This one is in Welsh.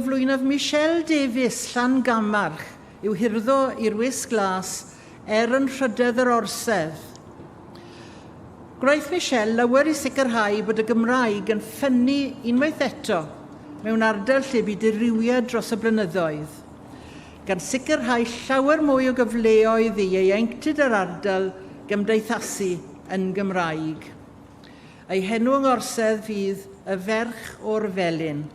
gyflwynodd Michelle Davies Llangamarch i'w hirddo i'r wisg glas yn rhydedd yr orsedd. Gwnaeth Michelle lawer i sicrhau bod y Gymraeg yn ffynnu unwaith eto mewn ardal lle bu diriwiad dros y blynyddoedd, gan sicrhau llawer mwy o gyfleoedd i ieuenctid yr ardal gymdeithasu yn Gymraeg. Ei henw yng ngorsedd fydd y ferch o'r felyn.